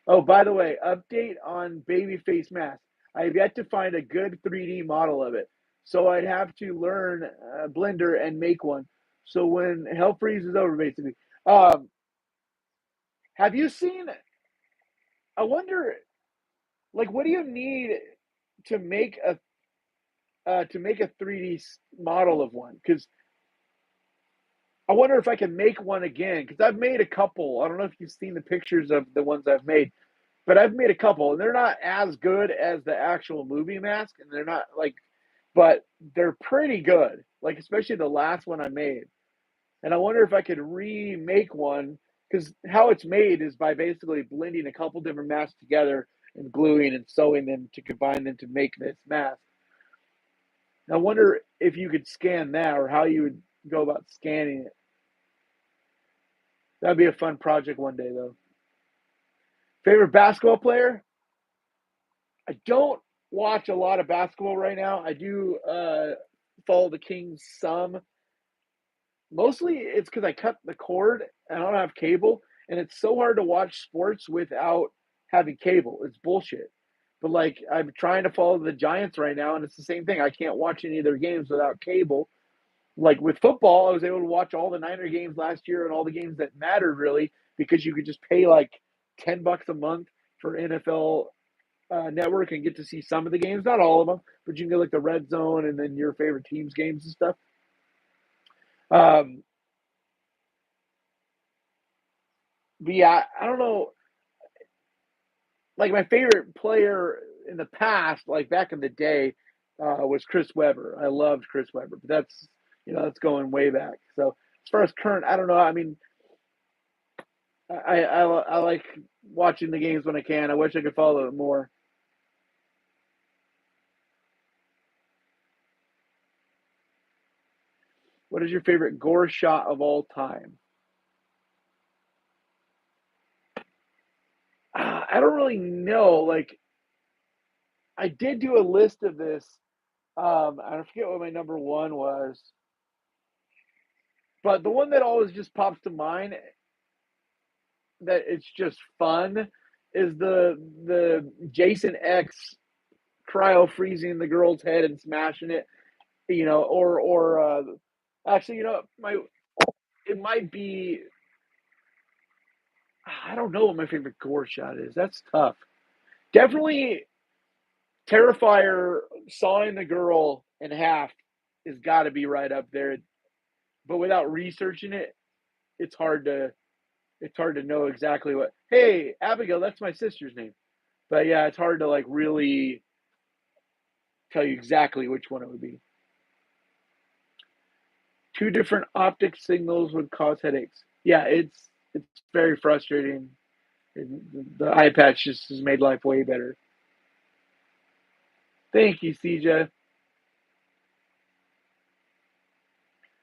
Oh, by the way, update on Babyface mask. I have yet to find a good 3D model of it, so I'd have to learn Blender and make one. So when hell freezes over, basically. Um, have you seen? I wonder, like, what do you need to make a 3D model of one? Because I wonder if I can make one again. Because I've made a couple. I don't know if you've seen the pictures of the ones I've made, but I've made a couple, and they're not as good as the actual movie mask, and they're not like, but they're pretty good. Like especially the last one I made, and I wonder if I could remake one because how it's made is by basically blending a couple different masks together and gluing and sewing them to combine them to make this mask. I wonder if you could scan that or how you would go about scanning it. That'd be a fun project one day, though. Favorite basketball player? I don't watch a lot of basketball right now. I do follow the Kings some. Mostly it's because I cut the cord and I don't have cable, and it's so hard to watch sports without having cable. It's bullshit. But like I'm trying to follow the Giants right now, and it's the same thing. I can't watch any of their games without cable. Like with football, I was able to watch all the Niner games last year and all the games that mattered really because you could just pay like $10 a month for NFL network and get to see some of the games, not all of them, but you can get like the red zone and then your favorite teams games and stuff. Um, but yeah, I don't know. Like my favorite player in the past, like back in the day, was Chris Webber. I loved Chris Webber, but that's going way back. So as far as current, I don't know. I mean, I like watching the games when I can. I wish I could follow it more. What is your favorite gore shot of all time? I don't really know. Like I did do a list of this. I forget what my number one was, but the one that always just pops to mind that it's just fun is the Jason X cryo freezing the girl's head and smashing it, or actually, my it might be. I don't know what my favorite gore shot is. That's tough. Definitely Terrifier sawing the girl in half has got to be right up there. But without researching it, it's hard to it's hard to know exactly what. Hey, Abigail, that's my sister's name. But yeah, it's hard to like really tell you exactly which one it would be. Two different optic signals would cause headaches. Yeah, it's very frustrating. The eye patch just has made life way better. Thank you, CJ.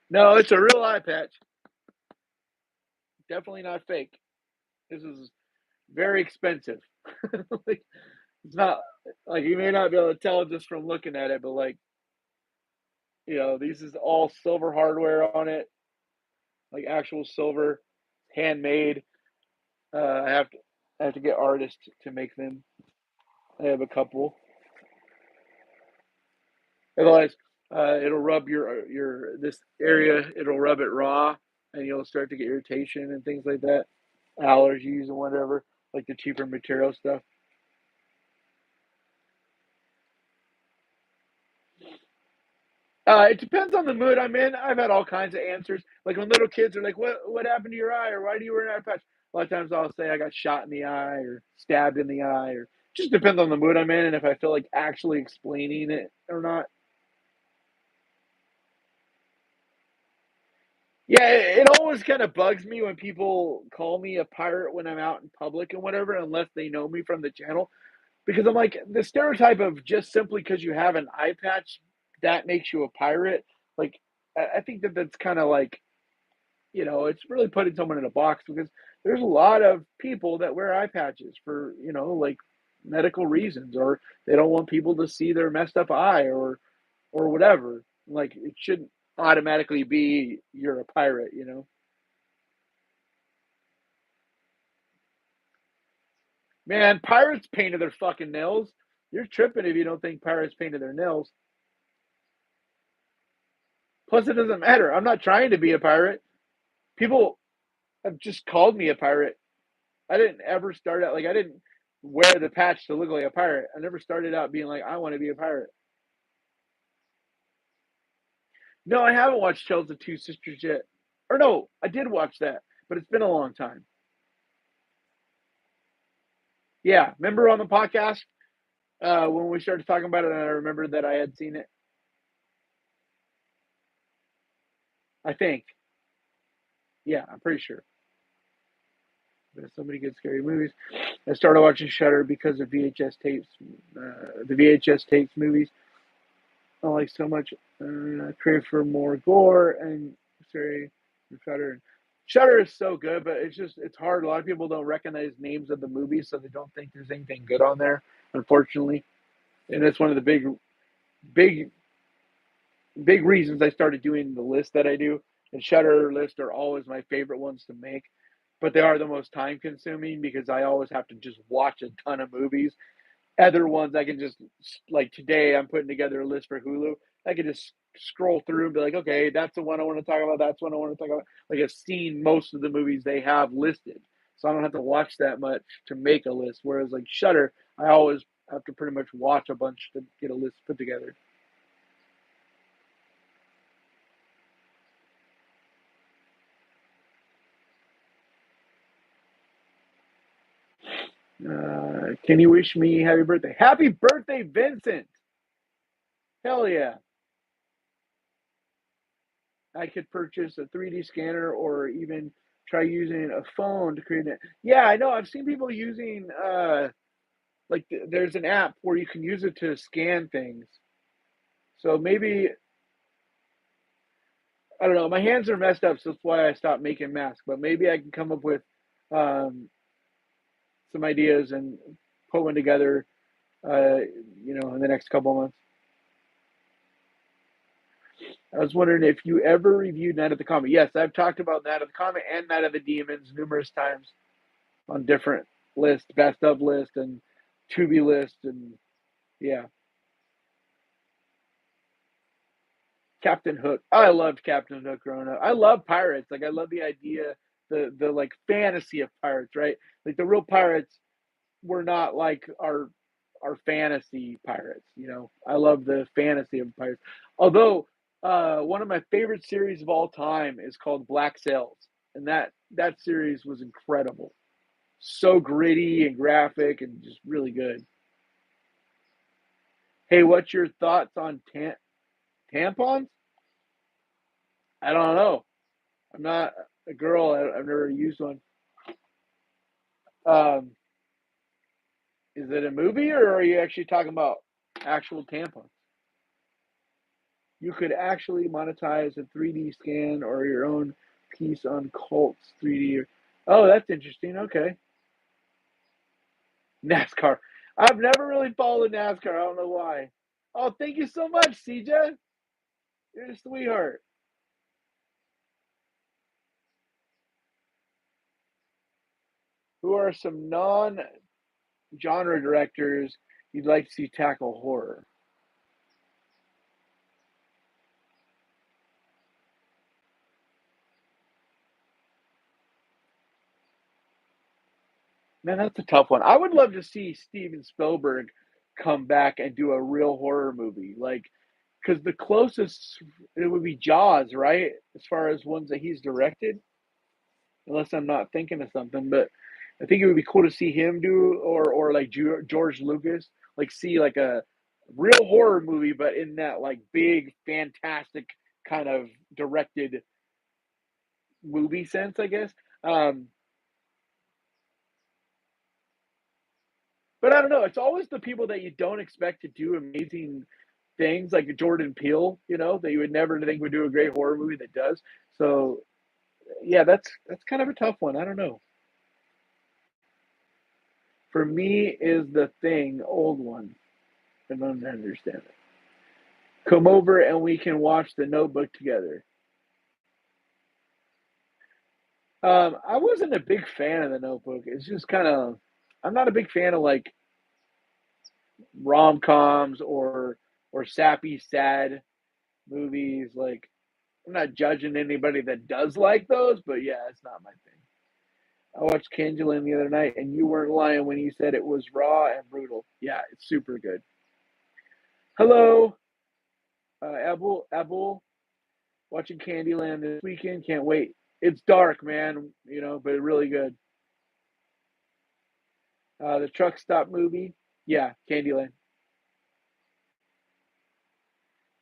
No, it's a real eye patch. Definitely not fake. This is very expensive. Like, it's not like you may not be able to tell just from looking at it, but like these is all silver hardware on it, like actual silver, handmade. I have to get artists to make them. I have a couple. Otherwise, it'll rub your this area. It'll rub it raw, and you'll start to get irritation and things like that, allergies and whatever, like the cheaper material stuff. It depends on the mood I'm in. I've had all kinds of answers. Like when little kids are like, "What happened to your eye?" or "Why do you wear an eye patch?" A lot of times I'll say I got shot in the eye or stabbed in the eye, or just depends on the mood I'm in and if I feel like actually explaining it or not. Yeah, it always kind of bugs me when people call me a pirate when I'm out in public and whatever, unless they know me from the channel. Because I'm like, the stereotype of just simply because you have an eye patch, that makes you a pirate. Like, I think that's kind of like, it's really putting someone in a box because there's a lot of people that wear eye patches for, like medical reasons, or they don't want people to see their messed up eye or whatever. Like, it shouldn't automatically be you're a pirate. Man, pirates painted their fucking nails. You're tripping if you don't think pirates painted their nails. Plus, it doesn't matter. I'm not trying to be a pirate. People have just called me a pirate. I didn't ever start out like I didn't wear the patch to look like a pirate. I never started out being like I want to be a pirate. No, I haven't watched Tales of Two Sisters yet. Or no, I did watch that, but it's been a long time. Yeah, remember on the podcast when we started talking about it, and I remembered that I had seen it. I think. Yeah, I'm pretty sure. There's so many good scary movies. I started watching Shutter because of VHS tapes, the VHS tapes movies. I like so much. I crave for more gore and scary. Shutter. Shutter is so good, but it's hard. A lot of people don't recognize names of the movies, so they don't think there's anything good on there. Unfortunately, and that's one of the big, big reasons I started doing the list that I do. And Shutter lists are always my favorite ones to make, but they are the most time consuming because I always have to just watch a ton of movies. Other ones I can just like today I'm putting together a list for Hulu. I can just scroll through and be like, okay, that's the one I want to talk about. That's one I want to talk about. Like I've seen most of the movies they have listed, so I don't have to watch that much to make a list. Whereas like Shutter, I always I have to pretty much watch a bunch to get a list put together. Can you wish me happy birthday? Happy birthday, Vincent! Hell yeah. I could purchase a 3D scanner or even try using a phone to create it. Yeah, I know. I've seen people using like there's an app where you can use it to scan things. So maybe I don't know. My hands are messed up, so that's why I stopped making masks. But maybe I can come up with um, some ideas and put one together. Uh, in the next couple of months. I was wondering if you ever reviewed Night of the Comet. Yes, I've talked about Night of the Comet and Night of the Demons numerous times on different lists, best of list and Tubi list, and yeah, Captain Hook. I loved Captain Hook growing up. I love pirates. Like I love the idea, the like fantasy of pirates, right? Like the real pirates were not like our fantasy pirates. I love the fantasy of pirates. Although one of my favorite series of all time is called Black Sails, and that series was incredible. So gritty and graphic and just really good. Hey, what's your thoughts on tampons? I don't know. I'm not a girl. I've never used one. Um, is it a movie or are you actually talking about actual tampons? You could actually monetize a 3D scan or your own piece on Colts 3D. Oh, that's interesting. Okay. NASCAR. I've never really followed NASCAR. I don't know why. Oh, thank you so much, CJ. You're a sweetheart. Who are some non genre directors you'd like to see tackle horror? Man, that's a tough one. I would love to see Steven Spielberg come back and do a real horror movie. Like, because the closest it would be Jaws, right? As far as ones that he's directed, unless I'm not thinking of something. But I think it would be cool to see him do, or like George Lucas, like see like a real horror movie, but in that like big, fantastic kind of directed movie sense, I guess. Um, but I don't know. It's always the people that you don't expect to do amazing things, like Jordan Peele, that you would never think would do a great horror movie that does. So yeah, that's kind of a tough one. I don't know. For me, is The Thing old one? I don't understand it. Come over and we can watch The Notebook together. I wasn't a big fan of The Notebook. It's just kind of, I'm not a big fan of like rom coms or sappy, sad movies. Like, I'm not judging anybody that does like those, but yeah, it's not my thing. I watched Candyland the other night, and you weren't lying when you said it was raw and brutal. Yeah, it's super good. Hello, Abul, watching Candyland this weekend. Can't wait. It's dark, man, but really good. The truck stop movie. Yeah, Candyland.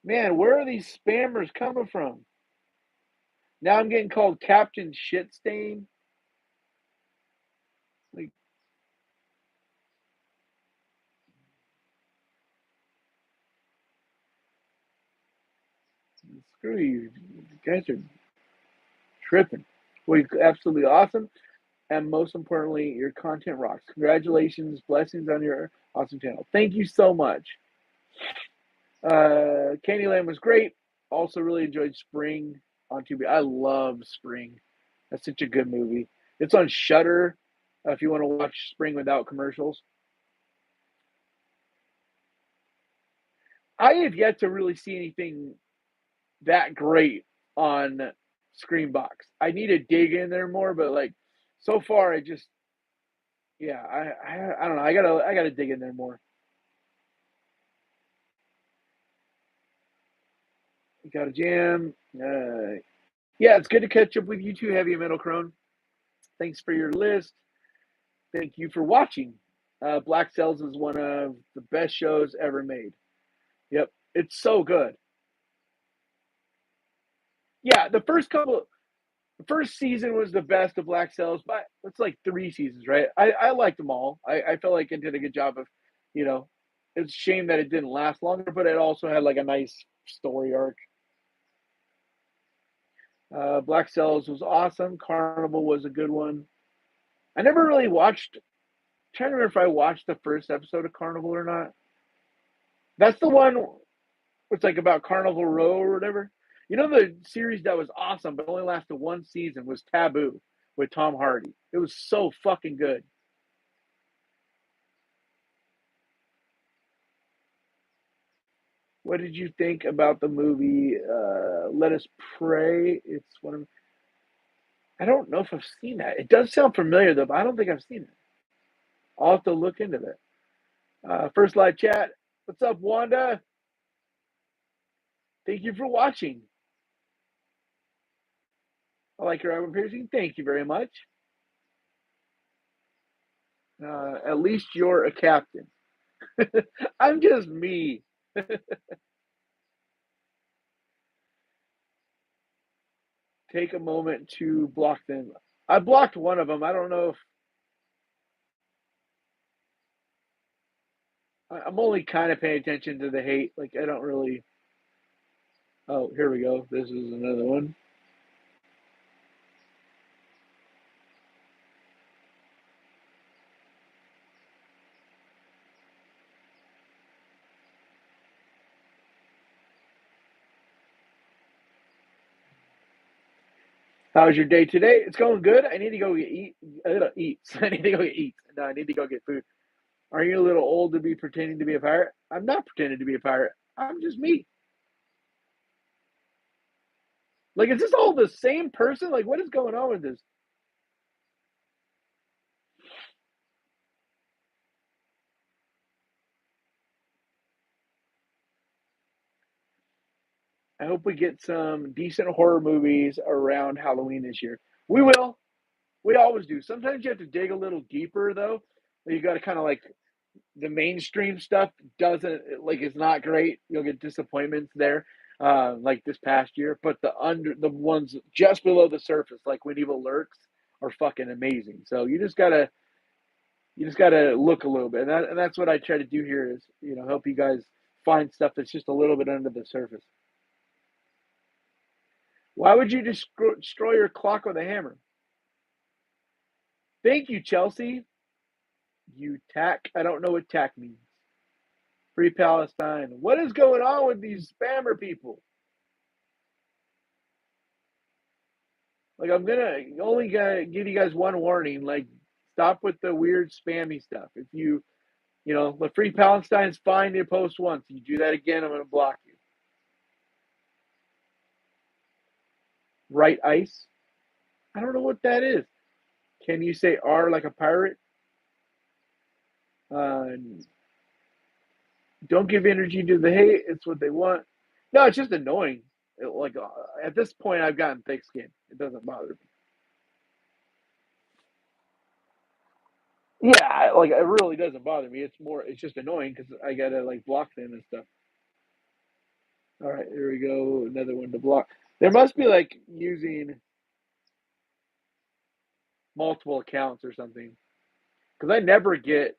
Man, where are these spammers coming from? Now I'm getting called Captain Shitstain. Like, screw you. You guys are tripping. Well, you're absolutely awesome. And most importantly, your content rocks. Congratulations, blessings on your awesome channel. Thank you so much. Candyland was great. Also, really enjoyed Spring on Tubi. I love Spring. That's such a good movie. It's on Shutter. If you want to watch Spring without commercials, I have yet to really see anything that great on Screenbox. I need to dig in there more, but like so far, I just yeah, I don't know. I gotta dig in there more. You got a jam. Yeah, it's good to catch up with you too, Heavy Metal Crone. Thanks for your list. Thank you for watching. Black Cells is one of the best shows ever made. Yep, it's so good. Yeah, the first season was the best of Black Cells, but it's like 3 seasons, right? I liked them all. I felt like it did a good job of, you know, it's a shame that it didn't last longer, but it also had like a nice story arc. Black Cells was awesome. Carnival was a good one. I never really watched. Trying to remember if I watched the first episode of Carnival or not. That's the one. It's like about Carnival Row or whatever. You know the series that was awesome, but only lasted 1 season was Taboo with Tom Hardy. It was so fucking good. What did you think about the movie Let Us Pray? It's one of I don't know if I've seen that. It does sound familiar though, but I don't think I've seen it. I'll have to look into that. First live chat. What's up, Wanda? Thank you for watching. I like your eyebrow piercing. Thank you very much. At least you're a captain. I'm just me. Take a moment to block them. I blocked one of them. I don't know if I'm only kind of paying attention to the hate. Like I don't really. Oh, here we go. This is another one. How's your day today? It's going good. I need to go get eats. I need to go get eats. No, I need to go get food. Are you a little old to be pretending to be a pirate? I'm not pretending to be a pirate. I'm just me. Like, is this all the same person? Like, what is going on with this? I hope we get some decent horror movies around Halloween this year. We will. We always do. Sometimes you have to dig a little deeper, though. You got to kind of like the mainstream stuff doesn't like it's not great. You'll get disappointments there, like this past year. But the ones just below the surface, like When Evil Lurks, are fucking amazing. So you just gotta look a little bit, and that's what I try to do here is help you guys find stuff that's just a little bit under the surface. Why would you destroy your clock with a hammer? Thank you, Chelsea. You tack. I don't know what tack means. Free Palestine. What is going on with these spammer people? Like I'm gonna only gonna give you guys one warning. Like stop with the weird spammy stuff. If the Free Palestine's fine to post once. You do that again, I'm gonna block you. Right ice. I don't know what that is. Can you say R like a pirate? Uh, don't give energy to the hate. It's what they want. No, it's just annoying. At this point, I've gotten thick skin. It doesn't bother me. Yeah, like it really doesn't bother me. It's just annoying because I gotta like block them and stuff. All right, here we go. Another one to block. There must be like using multiple accounts or something because I never get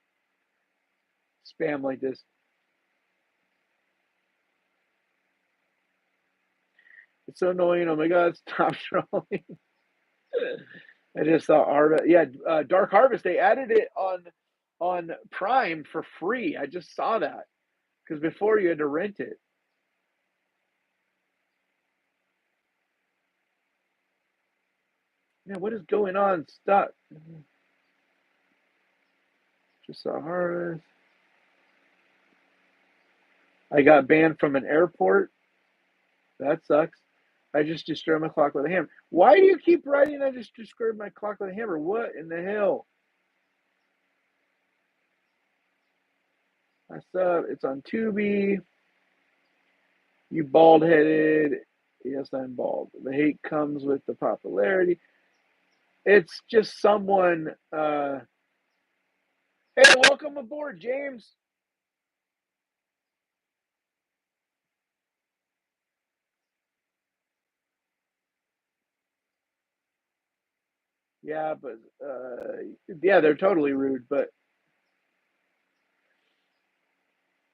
spam like this. It's so annoying. Oh my god, stop trolling. I just saw Harvest. Yeah, Dark Harvest. They added it on Prime for free. I just saw that because before you had to rent it. Man, what is going on? Stop. Just saw Harvest. I got banned from an airport. That sucks. I just destroyed my clock with a hammer. Why do you keep writing I just destroyed my clock with a hammer? What in the hell? I sub. It's on Tubi. You bald headed. Yes, I'm bald. The hate comes with the popularity. It's just someone. Hey, welcome aboard, James. Yeah, but yeah, they're totally rude. But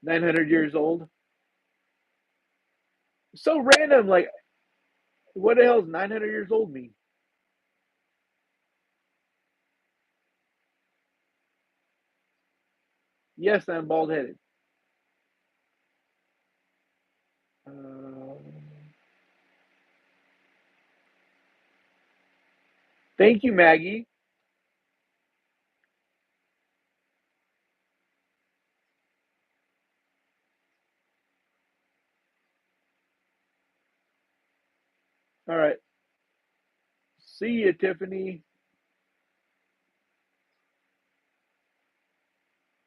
900 years old. So random. Like, what the hell does 900 years old mean? Yes, I'm bald headed. Uh, thank you, Maggie. All right. See you, Tiffany.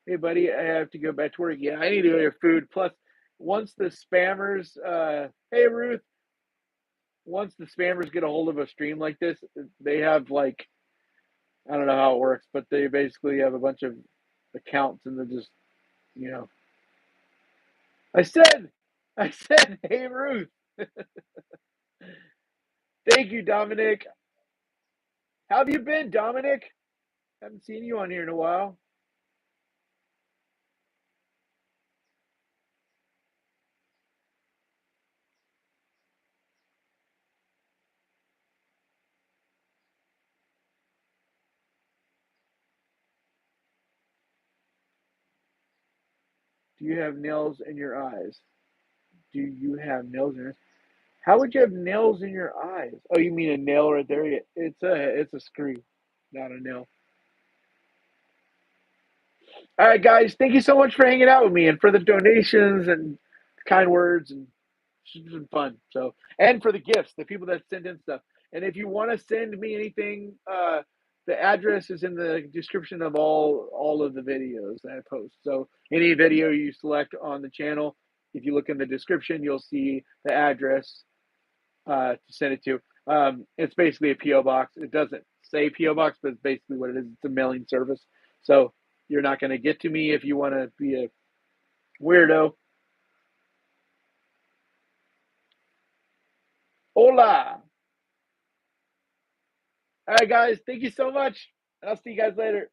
Hey, buddy, I have to go back to work. Yeah, I need to go get food. Plus, once the spammers, hey, Ruth, once the spammers get a hold of a stream like this, they have like, I don't know how it works, but they basically have a bunch of accounts and they're just, you know, I said, I said, hey, Ruth. Thank you, Dominic. How have you been, Dominic? Haven't seen you on here in a while. Do you have nails in your eyes? Do you have nails in your eyes? How would you have nails in your eyes? Oh, you mean a nail right there? Yeah, it's a screw, not a nail. All right, guys, thank you so much for hanging out with me and for the donations and kind words, and it's been fun. So, and for the gifts, the people that send in stuff. And if you want to send me anything, the address is in the description of all of the videos that I post. So any video you select on the channel, if you look in the description, you'll see the address to send it to. It's basically a PO box. It doesn't say PO box, but it's basically what it is. It's a mailing service. So you're not going to get to me if you want to be a weirdo. Hola. All right, guys. Thank you so much. I'll see you guys later.